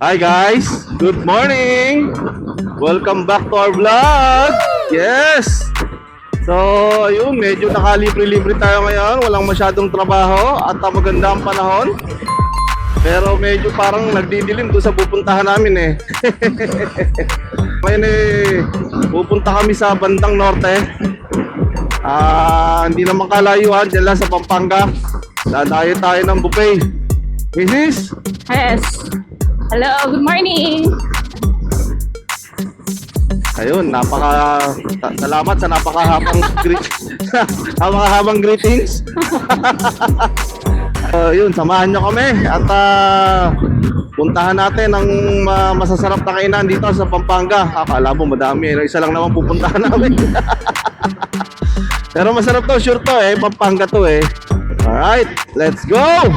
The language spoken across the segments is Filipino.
Hi guys, good morning. Welcome back to our vlog. Yes. So, ayun, medyo nakalibre-libre tayo ngayon. Walang masyadong trabaho at maganda ang panahon. Pero medyo parang nagdidilim doon sa pupuntahan namin eh. Ngayon pupunta kami sa bandang norte. Hindi naman kalayuan, dyan lang sa Pampanga. Dadayo tayo ng buffet. Mrs. Yes. Hello, good morning. Ayun, salamat sa napakahabang greetings. Yun, samahan nyo kami at puntahan natin ang masasarap na kainan dito sa Pampanga. Akala mo madami, isa lang naman pupuntahan namin. Pero masarap to, sure to eh, Pampanga to eh. Alright, let's go!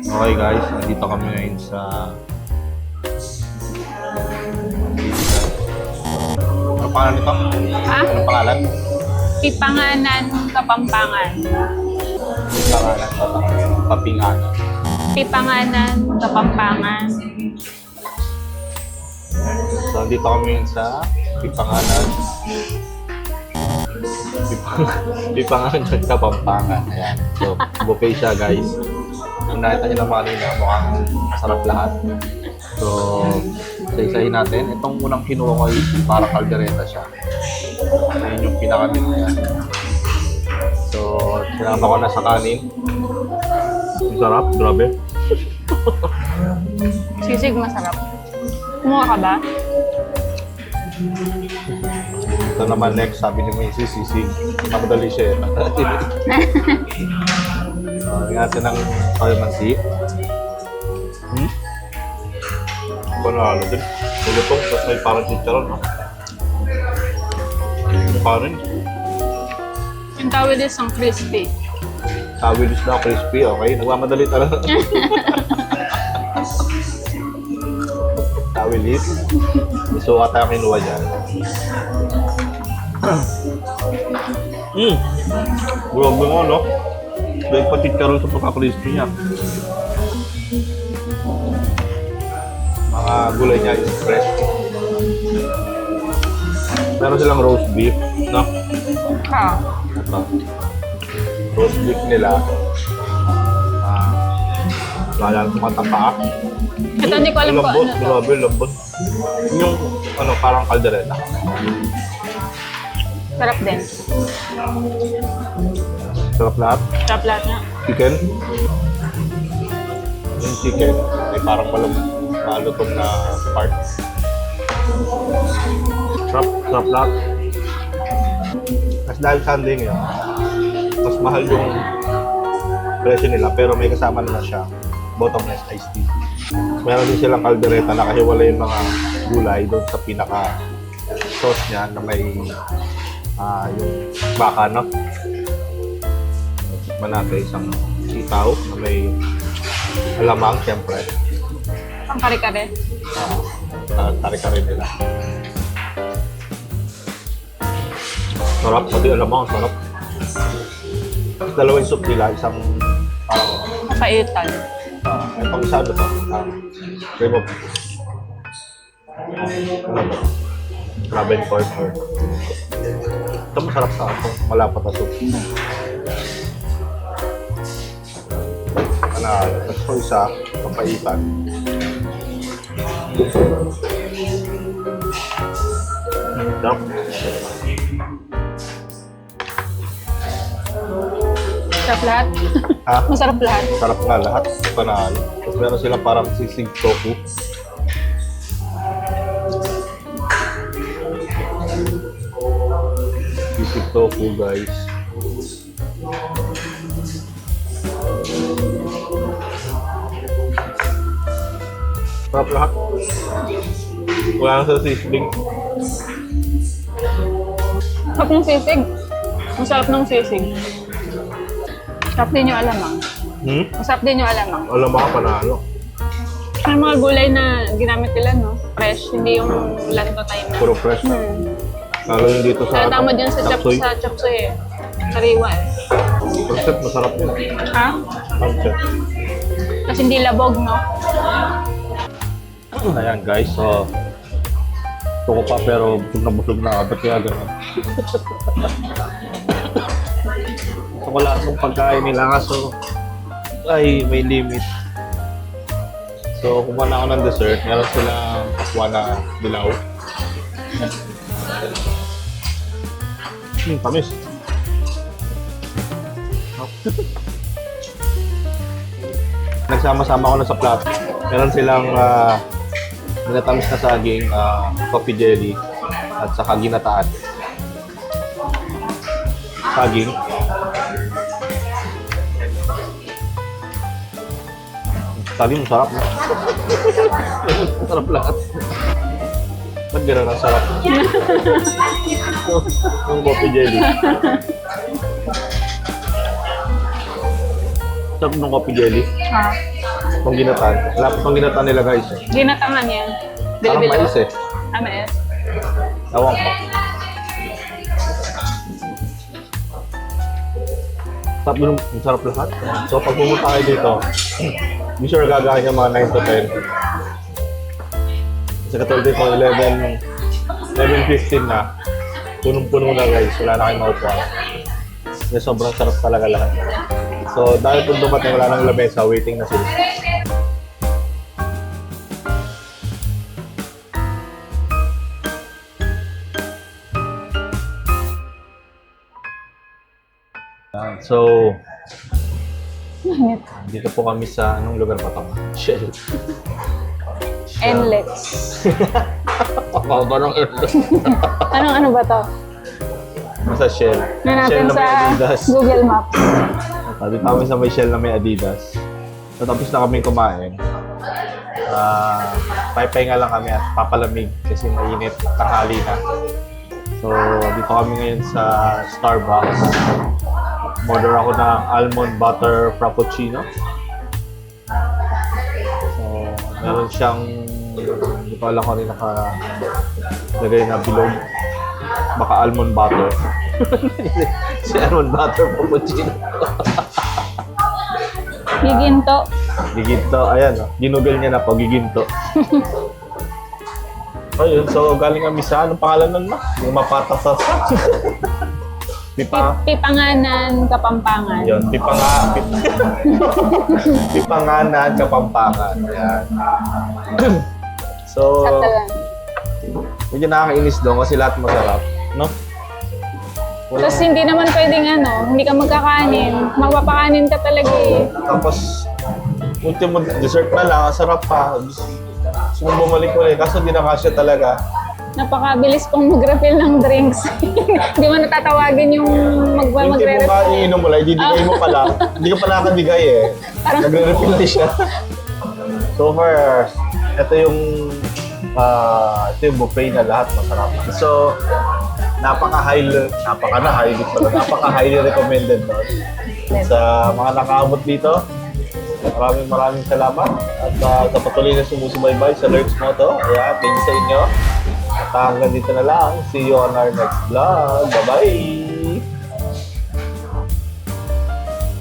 Okay guys, nandito kami ngayon sa ano pangalan nito? Anong pangalan? Pipanganan, Kapampangan. Papinganan. Pipanganan, Kapampangan. So nandito kami ngayon sa Pipanganan. Pipanganan at Kapampangan. Ayan. So buffet siya guys. Kung nakita nyo naman kanina, mukhang masarap lahat. So, isa-isahin natin. Itong unang kinuha ko ay parang kaldereta siya. Ayan yung pinakamin na yan. So, sinama ko na sa kanin. Ang sarap, grabe. Sisig masarap. Kumuha ka ba? Ito naman next, sabi ni Mrs. Sisig. Nakadali siya. Ingatan ng kalamansi. Panalo din. Malutong, tapos may parang chicharon. No? Parang Yung tawid is ang crispy. tawilis na crispy, okay? Nagmamadali talaga. Tawilis. So, ata ang kinuha dyan. Grabe mo, no? May paticharon sa pagka-crispy niya. Mga gulay niya is fresh. Meron silang roast beef, no? Ah. Ito. Roast beef nila. Wala lang tumatapa. Ito, hindi ko alam kung lambot, ano to. grabe, lambot. Yung, parang kaldereta. Sarap din. Sarap lahat. Sarap lahat nga. Chicken. Yung chicken, may parang malutong na part. Sarap lahat. Kasi dahil Sunday ngayon, mas mahal yung presyo nila, pero may kasama na siya bottomless iced tea. Meron din silang kaldereta na kahiwala yung mga gulay doon sa pinaka sauce niya na may yung baka, no? Tikman natin isang sitaw na may alamang, siyempre. Ang kare-kare. Kare-kare nila. Sarap, pati alamang, sarap. Dalawang soup nila, isang Kapaitan. itong isa ano to? Cream of ano to? Crab and pork or ito masarap sa itong malapat na soup. Tapos ko isa, kapaitan. Sarap. Sarap lahat. Ha? Masarap lahat. Sarap nga lahat. Panalo. Tapos meron sila parang sisig tofu. Sisig tofu, guys. Sarap lahat. Wala na sa sisig. Sarap ng sisig. Masarap ng sisig. Masarap din yung alamang. Masarap din yung alamang. Alam mo ka, panalo. Ang mga gulay na ginamit nila, no? Fresh, hindi yung lanto time na. Puro fresh. Lalo yung dito sa Kaya tama dyan sa chapsuy. chapsuy eh. Sariwa eh. Concept, masarap yun. Ha? Concept. Kasi hindi labog, no? Ayan guys, so tuko pa pero busog na ba't kaya gano'n? So wala itong pagkain nila kaso ay may limit. So kumuha na ako ng dessert, meron silang aqua na dilaw. Tamis. Nagsama-sama ko na sa plato. Meron silang minatamis na saging, coffee jelly, at saka ginataan. Saging. Saging, masarap. Masarap lahat. Ba't gano'n ang sarap? Yung coffee jelly. Sarap ng coffee jelly. Ha? Itong ginataan. Wala pa itong ginataan nila guys. Ginatangan yan. Parang Bilo-bilo. mais eh. Ah, mais. Ewan ko. Sarap lahat. So pag pumunta kayo dito, be sure gagahin yung mga 9 to 10. Sa katulad dito, 11:15 na. Punong-puno na guys. Wala na kayong maupuan. Kasi sobrang sarap talaga lahat. So dahil kung dumating wala nang lamesa, waiting na sila. So, Init. dito po kami sa, anong lugar pa ito? Shell. Endless. Pakaba ng Endless. Anong ano ba to? Sa Shell. Na Shell natin na sa may Adidas. Google Maps. Dito kami sa may Shell na may Adidas. So, tapos na kami kumain. Papahinga lang kami at papalamig kasi mainit, tanghali na. So, dito kami ngayon sa Starbucks. Order ako ng almond butter frappuccino. So, meron siyang, hindi ko alam kung ano yung nakalagay na bilog. Baka almond butter. Si almond butter frappuccino. Giginto. Giginto, ayan, ginugol niya na po, giginto. Ayun, so galing kami sa, anong pangalan nun ma? Yung mapatasas. Pipanganan, Kapampangan. Yun, Pipanganan, Kapampangan. Ayan. So, Sakto lang. medyo nakakainis doon kasi lahat masarap, no? Tapos hindi naman pwedeng hindi ka magkakanin. Magpapakanin ka talaga eh. Tapos, ultimo dessert na lang, ang sarap pa. Gusto mong bumalik ulit, kaso di na kasya talaga. Napakabilis pong mag-refill ng drinks. Hindi mo natatawagin yung Hindi mo nga magre-refill. iinom mo lang, ibibigay mo pala. Hindi ka pala nakabigay eh. Nagre-refill na siya. So far, ito yung buffet na lahat masarap. So, napaka-highly recommended no? Sa mga nakaabot dito. Maraming salamat at sa patuloy na sumusubaybay sa Lurks Moto. Ayan, thank you sa inyo. At hanggang dito na lang. See you on our next vlog. Bye-bye!